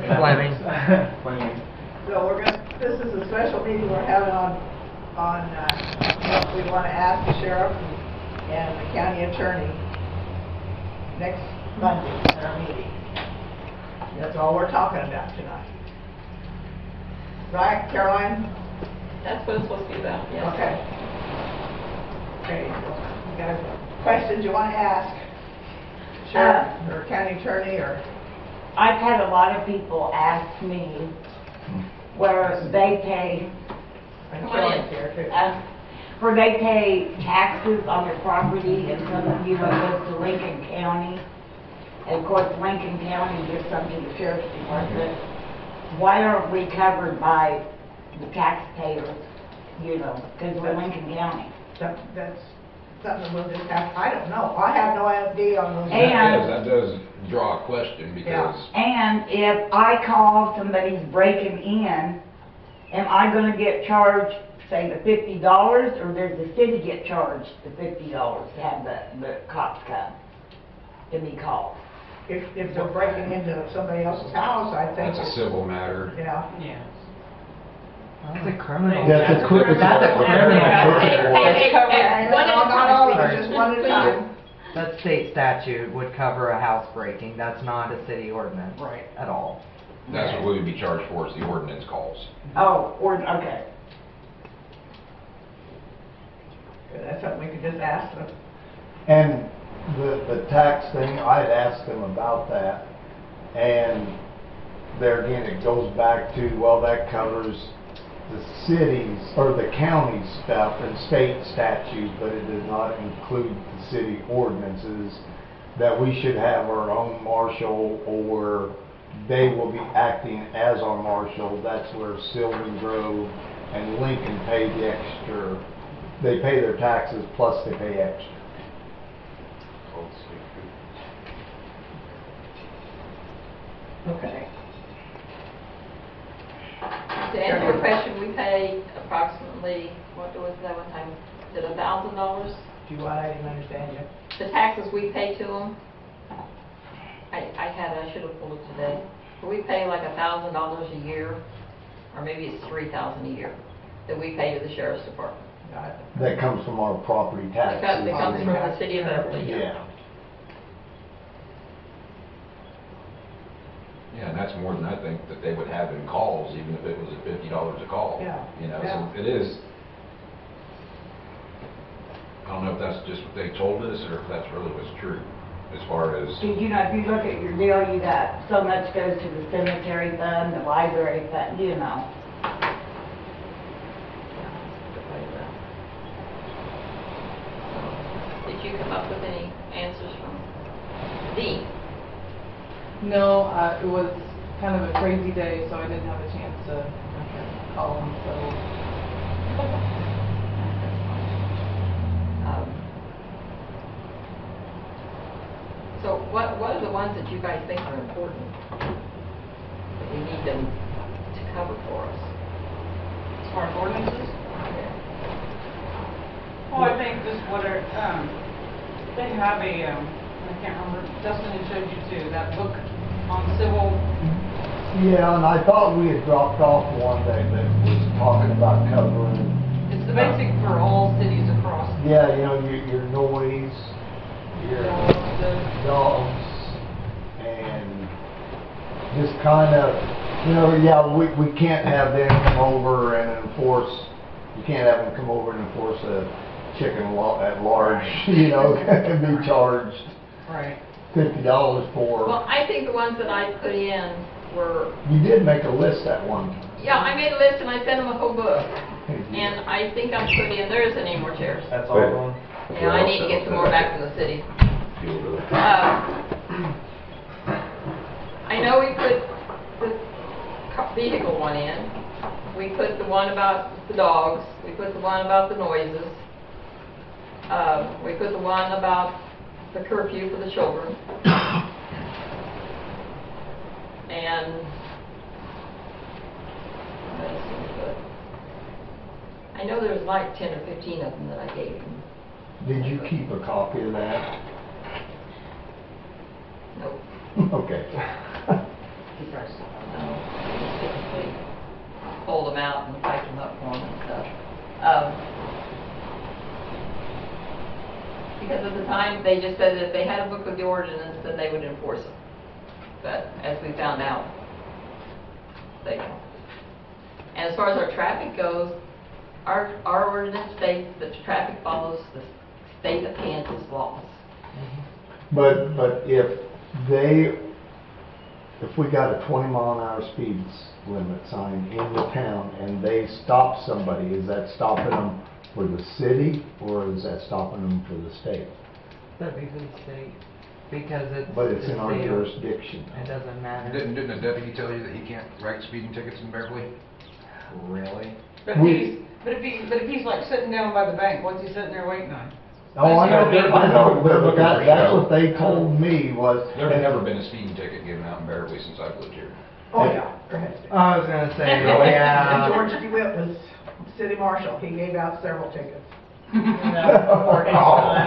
Fleming. So this is a special meeting we're having on what we want to ask the sheriff and the county attorney next Monday in our meeting. That's all we're talking about tonight. Right, Caroline? That's what it's supposed to be about, yes. Okay. Okay, so you got questions you want to ask? Sheriff or county attorney or? I've had a lot of people ask me where they pay, where they pay taxes on their property, and some of you know goes to Lincoln County. And of course, Lincoln County gives some to the sheriff's department. Why aren't we covered by the taxpayers? You know, because we're Lincoln County. That's something we'll just have, I don't know. I have no idea on those. And that does draw a question because. And if I call somebody's breaking in, am I going to get charged, say, the $50, or does the city get charged the $50 to have the cops come to be called? If they're breaking into somebody else's house, I think. That's a civil matter. Yeah. Yeah. That's a criminal. That's a criminal. Just one at a time. That state statute would cover a house breaking. That's not a city ordinance. Right. At all. That's what we would be charged for, is the ordinance calls. Oh, okay. That's something we could just ask them. And the tax thing, I'd asked them about that, and there again, it goes back to, well, that covers the cities, or the county stuff and state statutes, but it does not include the city ordinances, that we should have our own marshal, or they will be acting as our marshal. That's where Sylvan Grove and Lincoln pay the extra. They pay their taxes plus they pay extra. Okay. To answer your question, we pay approximately, what was that one time? Is it $1,000? Do you want, I didn't understand you. The taxes we pay to them, I should have pulled it today. But we pay like $1,000 a year, or maybe it's $3,000 a year, that we pay to the sheriff's department. Got it. That comes from our property taxes. That comes from the city of Beverly. Yeah. Yeah, and that's more than I think that they would have in calls, even if it was at $50 a call. Yeah. You know, Yeah. so it is. I don't know if that's just what they told us or if that's really what's true, as far as. Because, you know, if you look at your deal, you got so much goes to the cemetery fund, the library fund, you know. Did you come up with any answers from Dean? No, it was kind of a crazy day, so I didn't have a chance to call him. So what are the ones that you guys think are important that we need them to cover for us? As far as ordinances? Well, I think just what are, they have a, I can't remember, Dustin had showed you too, that book on civil. Yeah, and I thought we had dropped off one day that was talking about covering. It's the basic for all cities across. Yeah, you know, your noise, your dogs, and just kind of, you know, yeah, we can't have them come over and enforce, you can't have them come over and enforce a chicken at large, you know, can be charged $50 for. Well, I think the ones that I put in were. You did make a list at one time. Yeah, I made a list and I sent them a whole book. And I think I'm putting in, there isn't any more chairs. That's all of them. Yeah, I need to get some more back from the city. I know we put the vehicle one in. We put the one about the dogs. We put the one about the noises. We put the one about the curfew for the children. And what else did we put? I know there's like 10 or 15 of them that I gave them. Did you keep a copy of that? Nope. Okay. pulled them out and typed them up for them and stuff. Because at the time, they just said that if they had a book of the ordinance, then they would enforce it. But as we found out, they don't. And as far as our traffic goes, our ordinance states that traffic follows the state of Kansas laws. But if we got a 20-mile-an-hour speed limit sign in the town and they stop somebody, is that stopping them for the city or is that stopping them for the state? That'd be for the state, because it's. But it's the in our state. jurisdiction. It doesn't matter. Didn't the deputy tell you that he can't write speeding tickets in Beverly? Really? But if he's like sitting down by the bank, what's he sitting there waiting on? Oh, I know, They're but that's show. what they told me was. There's never been a speeding ticket given out in Beverly since I've lived here. Oh, yeah. Go ahead. I was gonna say, And yeah. George DeWitt was city marshal. He gave out several tickets. Oh,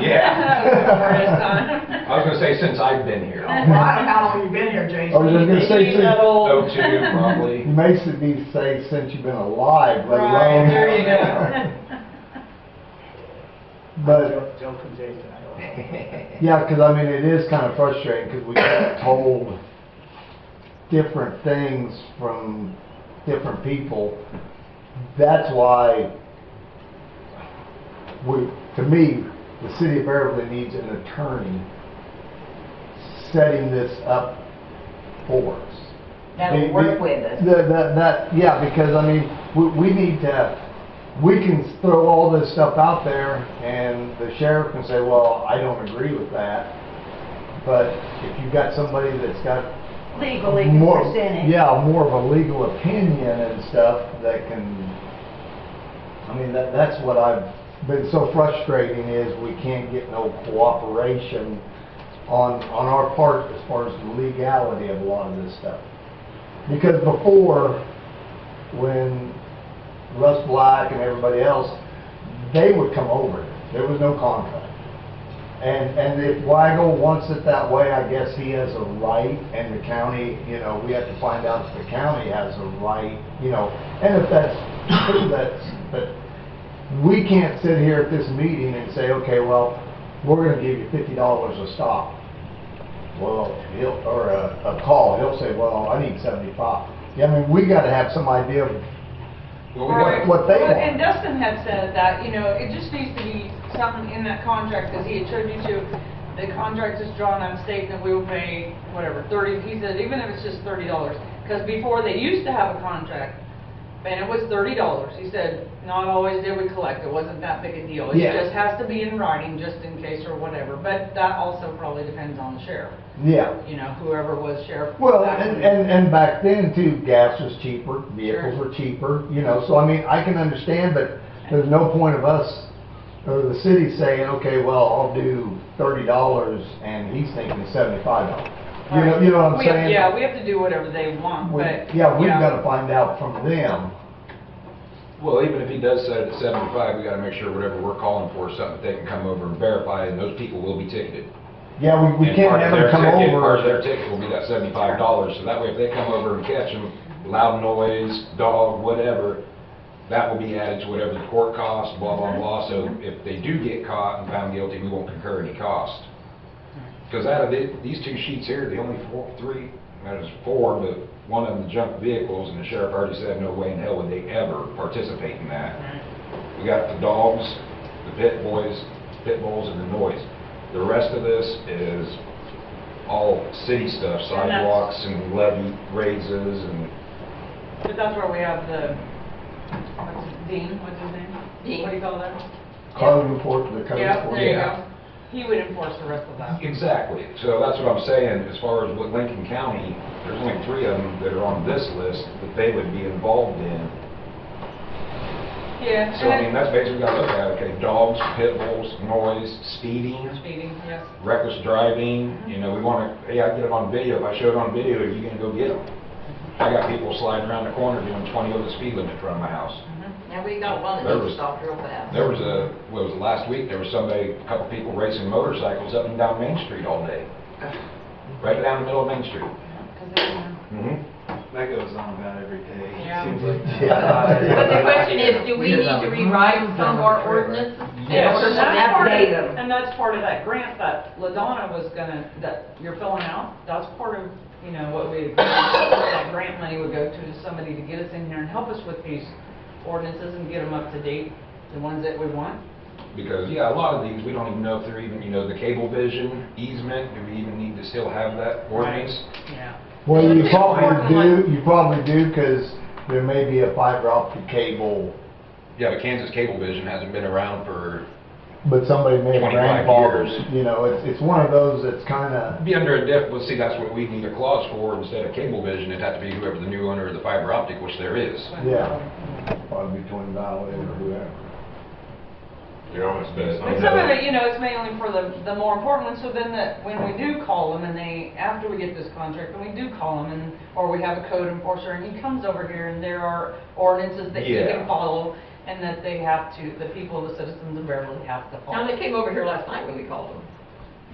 yeah. I was gonna say since I've been here. Well, I don't know how long you've been here, Jason. I was just gonna say, He's that old. 02 probably. you may be say since you've been alive, let Right, alone. there you go. But, Joke from Jason, I don't know. yeah, because I mean, it is kind of frustrating because we get told different things from different people. That's why to me, the city of Beverly needs an attorney setting this up for us. That'll work with us. Yeah, because I mean, we need to, we can throw all this stuff out there and the sheriff can say, well, I don't agree with that. But if you've got somebody that's got Legally more, presented. yeah, more of a legal opinion and stuff that can, I mean, that's what I've been so frustrating is we can't get no cooperation on our part as far as the legality of a lot of this stuff. Because before, when Russ Black and everybody else, they would come over. There was no contract. And if Weigel wants it that way, I guess he has a right, and the county, you know, we have to find out if the county has a right, you know, and if that's, but we can't sit here at this meeting and say, okay, well, we're gonna give you $50 a stop. Well, or a call, he'll say, well, I need 75. Yeah, I mean, we gotta have some idea of Well, we got, what they Well, and want. Dustin had said that, you know, it just needs to be something in that contract, because he had showed you to, the contract is drawn on state that we will pay, whatever, 30, he said, even if it's just $30, because before they used to have a contract, and it was $30, he said, not always did we collect, it wasn't that big a deal. It Yeah. just has to be in writing, just in case or whatever, but that also probably depends on the sheriff, Yeah. you know, whoever was sheriff. Well, back when- and back then too, gas was cheaper, vehicles Sure. were cheaper, you know, so I mean, I can understand, but there's no point of us, or the city saying, okay, well, I'll do $30 and he's thinking $75. You know what I'm We have- saying? Yeah, we have to do whatever they want, but. Yeah, we've you know, gotta find out from them. well, even if he does set it at 75, we gotta make sure whatever we're calling for is something that they can come over and verify, and those people will be ticketed. Yeah, we And can't part of ever their come ticket- over. Part of their ticket will be that $75, so that way if they come over and catch them, loud noise, dog, whatever, that will be added to whatever the court costs, blah, blah, blah, so if they do get caught and found guilty, we won't incur any cost. Because out of these two sheets here, the only there's four, but one of them junk vehicles, and the sheriff already said no way in hell would they ever participate in that. We got the dogs, the pit bulls, and the noise. The rest of this is all city stuff, And that's- sidewalks and levy raises and, But that's where we have the, Dean, what's his name? Dean. What do you call that? Code enforcement, the code Yeah, enforcement. there you Yeah. go. He would enforce the rest of that. exactly. So that's what I'm saying, as far as with Lincoln County, there's only 3 of them that are on this list that they would be involved in. Yeah. So I mean, that's basically what we gotta look at, okay, dogs, pit bulls, noise, speeding, Speeding, yes. reckless driving, you know, we wanna, hey, I get it on video, if I show it on video, are you gonna go get them? I got people sliding around the corner doing 20 over the speed limit in front of my house. Yeah, we got one There that was- just stopped real fast. There was last week, there was somebody, a couple people racing motorcycles up and down Main Street all day. Right down the middle of Main Street. Because they, Mm-hmm. That goes on about every day. Yeah. Yeah. But the question is, do we need to rewrite some of our ordinances? in Yeah, order and to that's part update of, them. and that's part of that grant that LaDonna was gonna, that you're filling out, that's part of, you know, what we, that grant money would go to somebody to get us in here and help us with these ordinances and get them up to date, the ones that we want. Because, yeah, a lot of these, we don't even know if they're even, you know, the cable vision easement, do we even need to still have that ordinance? Yeah. Well, you It's probably do, because there may be a fiber optic cable, Yeah, but Kansas Cablevision hasn't been around for, but somebody may have 25 grandfathered, years. you know, it's one of those that's kinda, be under a well, see, that's what we need a clause for, instead of Cablevision, it'd have to be whoever the new owner of the fiber optic, which there is. yeah, probably Twin Valley or whoever. There almost been But some of it, you know, it's mainly for the more important ones, so then that, when we do call them and they, after we get this contract, when we do call them and, or we have a code enforcer and he comes over here and there are ordinances that he Yeah. can follow and that they have to, the people, the citizens of Beverly have to Now, follow. they came over here last night when we called them.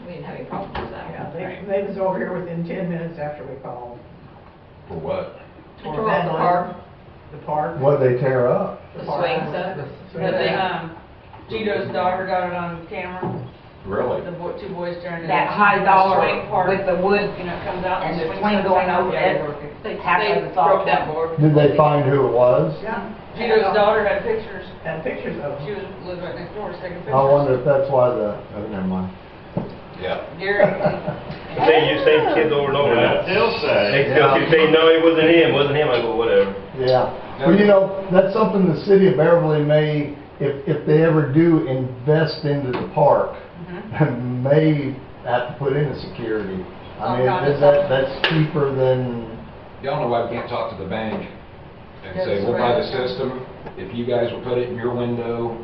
We didn't have any problems with that. Yeah, they was over here within 10 minutes after we called. For what? They tore off the park, The park. What they tear up? the swing set. But they, Tito's daughter got it on camera, Really? the two boys tearing it. That up. high dollar Swing park, with the wood, you know, it comes out and the swings swing up, going yeah, over they it. work it. They, Half they of it's all broke that board. Did they find who it was? Yeah. Tito's daughter had pictures, And pictures of she them. was, lived right next door, was taking pictures. I wonder if that's why oh, never mind. Yeah. Gary, Say, you say kids over and over now. They'll say. They still keep saying, no, it wasn't him, I go, whatever. Yeah, well, you know, that's something the city of Beverly may, if they ever do invest into the park, may have to put in a security. I mean, that's cheaper than, Y'all know why we can't talk to the bank and Yeah, say, that's we'll buy the right. system, if you guys will put it in your window.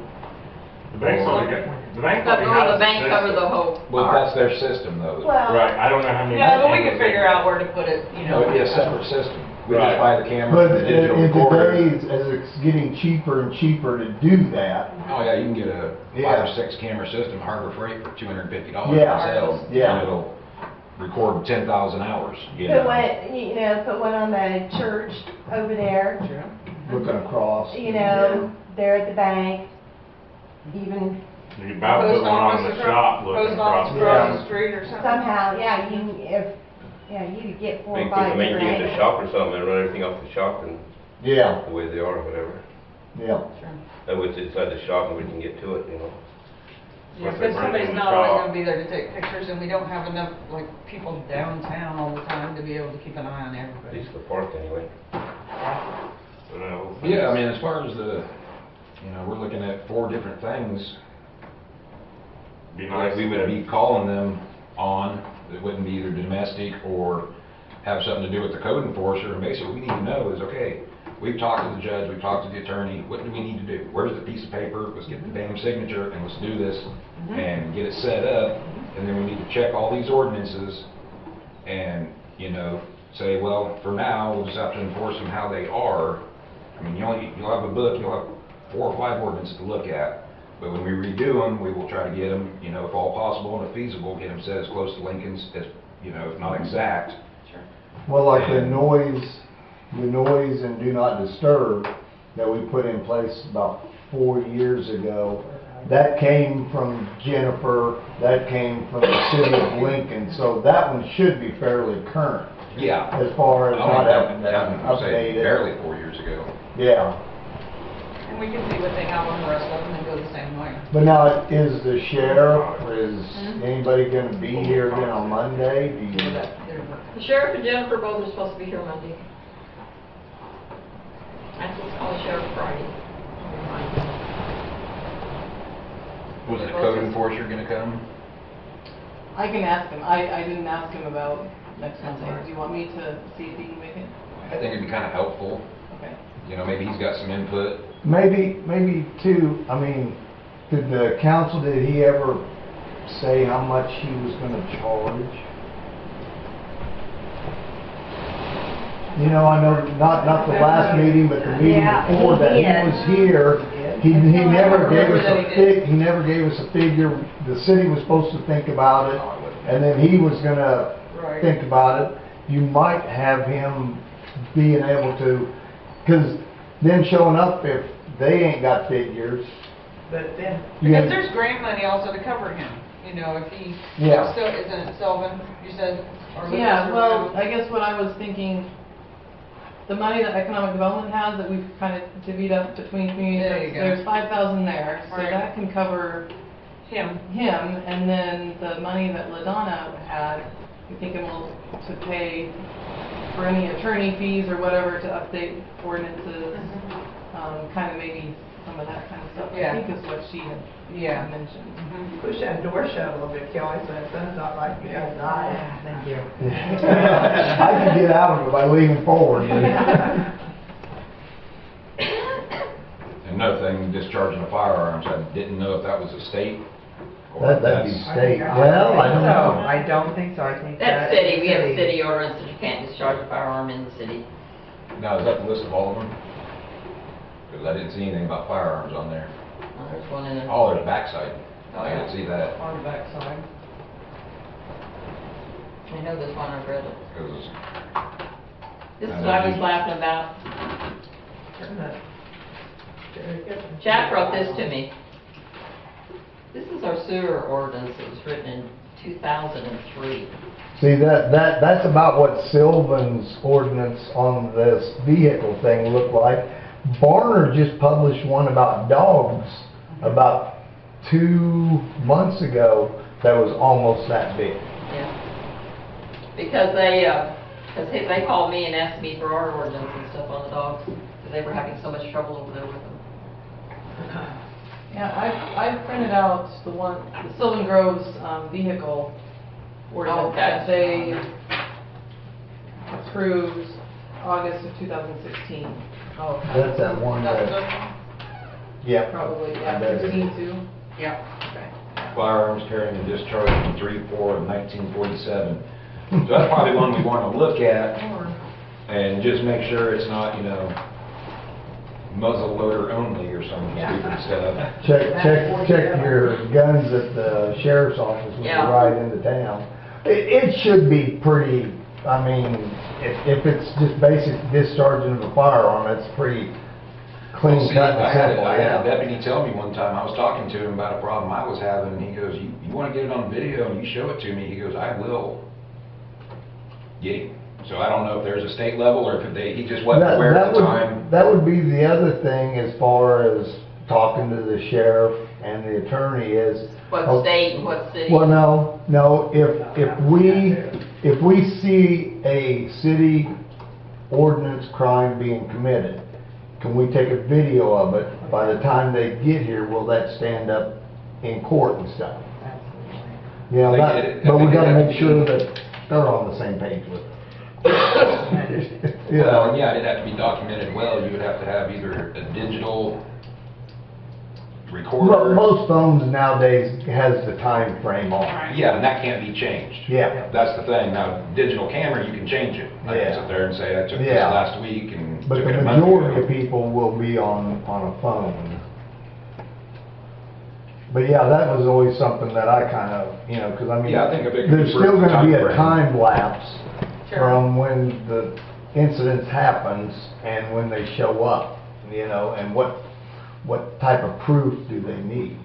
The bank's only got, the bank But already will has the a bank cover system. the whole Well, park? that's their system though. Right, I don't know how many. yeah, but we can figure out where to put it, you No, know. it'd be a separate system. We just Right. buy the camera, but the digital in recorder. today's, as it's getting cheaper and cheaper to do that, Oh, yeah, you can get a Yeah. 5 or 6 camera system, Harbor Freight, for $250 Yeah. on sale. Yeah. And it'll record 10,000 hours, you Put know. one, you know, put one on the church over there, looking across. you know, there at the bank, even You about put one on the shop looking Post office across. across Yeah. the street or something. somehow, yeah, you could get 4 or Maybe 5 put the main thing at the different shop or something, and run everything off the shop and Yeah, the way they are, or whatever. yeah. That way it's inside the shop and we can get to it, you know. Yeah, If they because bring it somebody's in the not always shop. gonna be there to take pictures, and we don't have enough, like, people downtown all the time to be able to keep an eye on At everybody. least the park anyway. But, Yeah, I mean, as far as the, you know, we're looking at 4 different things Be that nice. we would be calling them on, that wouldn't be either domestic or have something to do with the code enforcer, and basically what we need to know is, okay, we've talked to the judge, we've talked to the attorney, what do we need to do? Where's the piece of paper? Let's get the damn signature and let's do this and get it set up, and then we need to check all these ordinances and, you know, say, well, for now, we'll just have to enforce them how they are. I mean, you'll have a book, you'll have 4 or 5 ordinances to look at, but when we redo them, we will try to get them, you know, if all possible and if feasible, get them set as close to Lincoln's as, you know, if not exact. Well, like the noise and do not disturb that we put in place about 4 years ago, that came from Jennifer, that came from the city of Lincoln, so that one should be fairly current Yeah. as far as not having to I'd say update it. barely 4 years ago. Yeah, And we can see what they have on the rest of them and go the same way. but now is the sheriff, or is anybody gonna be here again on Monday? Do you- The sheriff and Jennifer both are supposed to be here Monday. I think I'll call the sheriff Friday. Was the code enforcer gonna come? I can ask him. I didn't ask him about next Monday. Do you want me to see if he can make it? I think it'd be kind of helpful. Okay. You know, maybe he's got some input. Maybe too, I mean, did the council, did he ever say how much he was gonna charge? You know, I know, not the last meeting, but the meeting Yeah, before he that, he did. was here. He never gave us Remember that he never gave us a figure. The city was supposed to think about it, and then he was gonna Right. think about it. You might have him being able to cause them showing up, if they ain't got figures, But then, Because you- there's grant money also to cover him, you know, if he, Yeah. still, isn't it Sylvan, you said? Or Lucas Yeah, or well, whatever? I guess what I was thinking, the money that economic development has that we've kind of divvied up between communities, There you go. there's 5,000 there, so Right. that can cover Him. him, and then the money that LaDonna had, we think it will, to pay for any attorney fees or whatever to update ordinances, kind of maybe some of that kind of stuff, Yeah. I think is what she had Yeah. mentioned. push that door shut a little bit, Kelly, so it sounds not like you guys die. Thank you. I can get out of it by leaning forward. Another thing, discharging of firearms, I didn't know if that was a state or if That'd be that's. state, I well, don't I don't think so. know. I don't think so, I think That's that is city, we have a city ordinance that you can't discharge a firearm in the city. Now, is that the list of all of them? Because I didn't see anything about firearms on there. There's one in there. Oh, there's backside. Oh, I yeah. didn't see that, On the backside. I know this one, I've read it. because This is I what know I was you- laughing about. Turn that. Jerry, get them. Jack wrote this to me. This is our sewer ordinance that was written in 2003. See, that's about what Sylvan's ordinance on this vehicle thing looked like. Barner just published one about dogs about 2 months ago that was almost that big. Yeah. Because they called me and asked me for our ordinance and stuff on the dogs, because they were having so much trouble over there with them. Yeah, I printed out the Sylvan Grove's vehicle ordinance Okay. that they approved August of 2016. Oh. That's that one That's that, yeah. Probably, I yeah, bet it is. 16 too. Yeah, okay. firearms carrying and discharging 3/4 of 1947. So that's probably one we want to look at and just make sure it's not, muzzle loader only or some stupid stuff. Check your guns at the sheriff's office when you Yeah. ride into town. It should be pretty, I mean, if it's just basic discharging of a firearm, it's pretty clean See, cut and I had simple, a yeah. deputy tell me one time, I was talking to him about a problem I was having, and he goes, you want to get it on video and you show it to me? He goes, I will. Yay. So I don't know if there's a state level or if he just wasn't aware at the time. That would be the other thing as far as talking to the sheriff and the attorney is. What state and what city? Well, no, if we see a city ordinance crime being committed, can we take a video of it? By the time they get here, will that stand up in court and stuff? Yeah, I think it- but I we think gotta it'd have make to sure be- that they're on the same page with it. You Well, know? yeah, it'd have to be documented well. You would have to have either a digital recorder. Most phones nowadays has the time frame on it. Yeah, and that can't be changed. Yeah. That's the thing. Now, digital camera, you can change it. I Yeah. can sit there and say, I took this Yeah. last week and But took the it a month majority ago. of people will be on a phone. But yeah, that was always something that I kind of, because I mean, Yeah, I think a big there's group still gonna be a timeframe. time lapse Sure. from when the incident happens and when they show up, and what type of proof do they need?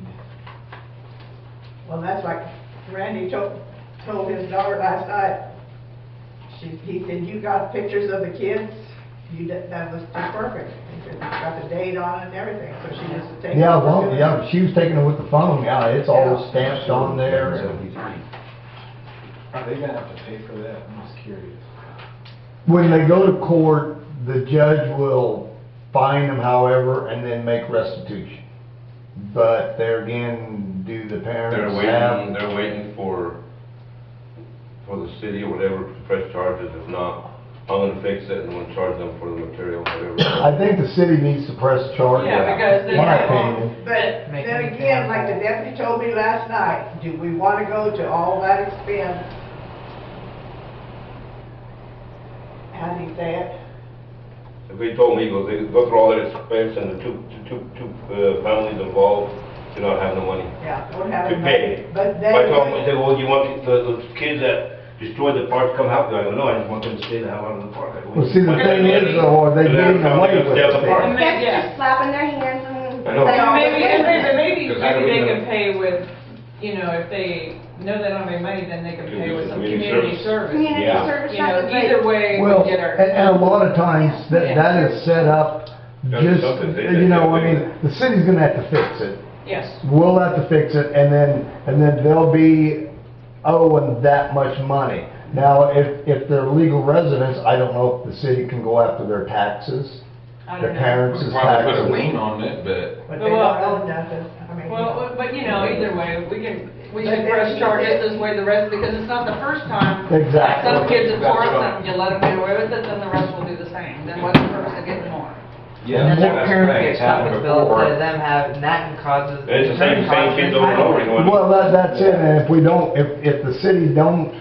Well, that's like Randy told his daughter last night. He said, you got pictures of the kids? That was just perfect. He said, got the date on it and everything, so she just takes. Yeah, well, yeah, she was taking it with the phone, yeah, it's all Yeah. stamped on there. 73. Are they gonna have to pay for that? I'm just curious. When they go to court, the judge will fine them however, and then make restitution. But there again, do the parents have? They're waiting for the city or whatever to press charges. If not, I'm gonna fix it and I'm gonna charge them for the material, whatever. I think the city needs to press charge. Yeah, because they My have all- opinion. But Make then them again, like the accountable. deputy told me last night, do we want to go to all that expense? How do you say it? If he told me, he goes, they go through all that expense and the two families involved do not have the money Yeah, don't have to it. pay. But If I told him, I said, well, you want the kids that destroy the park, come out, I go, no, I just want them to stay the hell out of the park. Well, see, the thing is, though, are they getting away with it? And maybe, That's yeah. just slapping their hands and. I know. Maybe Because how do we they know? can pay with, you know, if they know they don't have any money, then they can Could pay do with some community community service. service. Community Yeah. service. You know, something, either but- way, Well, we get our. and a lot of times, that is set up That's just, something they- you know, I mean, the city's gonna have to fix it. Yes. We'll have to fix it, and then they'll be owing that much money. Now, if they're legal residents, I don't know if the city can go after their taxes, I the don't know. parents' We taxes. probably put a lien on it, but But they don't own nothing, I mean. Well, but you know, either way, we But should then press he charges said- this way the rest, because it's not the first time. Exactly. Some kids have That's tore right. something, you let them get away with it, then the rest will do the same. Then what's the purpose of getting more? yeah, And then that's their the parents thing, get it's stuck happened with bills before. to them have, and that causes. It's the same kids over and over, you know. Well, that's it, and if we don't, if the city don't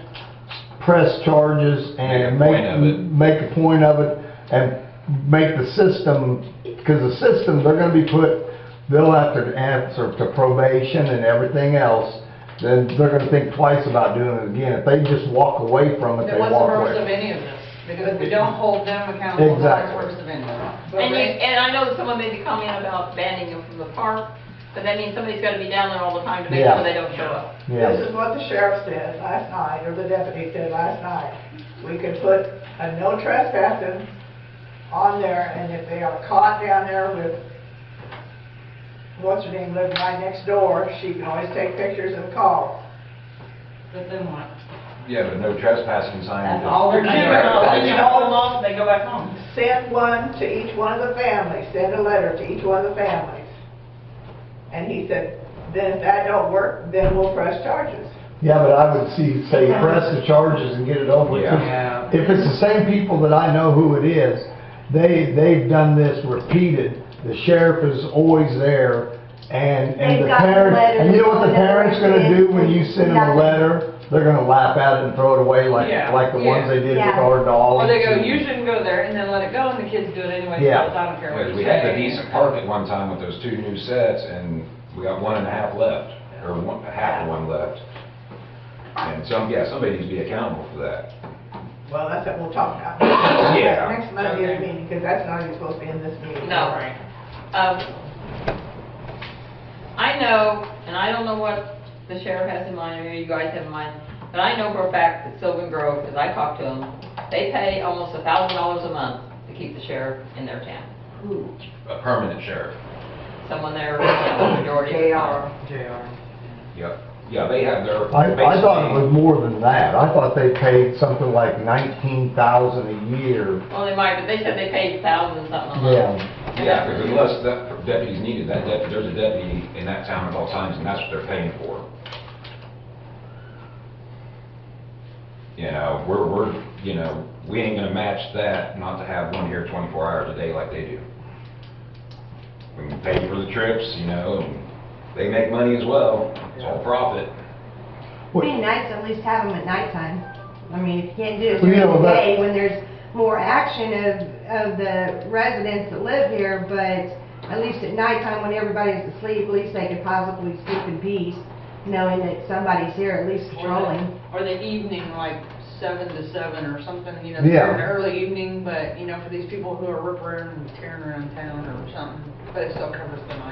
press charges and Make a point of it. make a point of it, and make the system, because the system, they're gonna be they'll have to answer to probation and everything else, then they're gonna think twice about doing it again. If they just walk away from it, they Then what's the walk purpose of away. any of this? Because if we don't hold them accountable, what's the Exactly. purpose of any of it? And I know that someone made the comment about banning them from the park, but that means somebody's gotta be down there all the time to make Yeah. sure they don't show up. Yeah. This is what the sheriff said last night, or the deputy said last night. We could put a no trespassing on there, and if they are caught down there with, what's her name, living right next door, she can always take pictures and call. But then what? Yeah, but no trespassing sign. That's just- all they're They're doing. juvenile, They haul them off, they go back home. Send one to each one of the families, send a letter to each one of the families. And he said, then if that don't work, then we'll press charges. Yeah, but I would say press the charges and get it over with. Yeah. If it's the same people that I know who it is, they've done this repeated. The sheriff is always there, and They've the got the parents, letters and you know what the on the parents gonna do when you send them a nothing. letter? They're gonna laugh at it and throw it away like Yeah, the ones yeah. they did with Yeah. our dogs. Or they go, and- you shouldn't go there, and then let it go, and the kids do it anyway, so Yeah. I don't care what Because you we say. had a decent park at one time with those 2 new sets, and we got 1.5 left, or half of one left. And somebody needs to be accountable for that. Well, that's what we'll talk about. Yeah. Next Monday's meeting, because that's not even supposed to be in this meeting. No. I know, and I don't know what the sheriff has in mind, or you guys have in mind, but I know for a fact that Sylvan Grove, because I talked to them, they pay almost $1,000 a month to keep the sheriff in their town. A permanent sheriff. Someone there, you know, majority of the time. JR. Yep. Yeah, they have their. I thought it was more than that. I thought they paid something like 19,000 a year. Well, they might, but they said they paid thousands something a month. Yeah. Yeah, because unless that deputy's needed, there's a deputy in that town at all times, and that's what they're paying for. You know, we ain't gonna match that, not to have one here 24 hours a day like they do. We can pay for the trips, you know, and they make money as well, it's all profit. It'd be nice to at least have them at nighttime. I mean, if you can't do it Well, you during know, the that- day when there's more action of the residents that live here, but at least at nighttime when everybody's asleep, at least they could possibly sleep in peace, knowing that somebody's here at least patrolling. Or the evening, like 7 to 7 or something, you know, Yeah. during the early evening, but, you know, for these people who are ripping and tearing around town or something, but it still covers the night.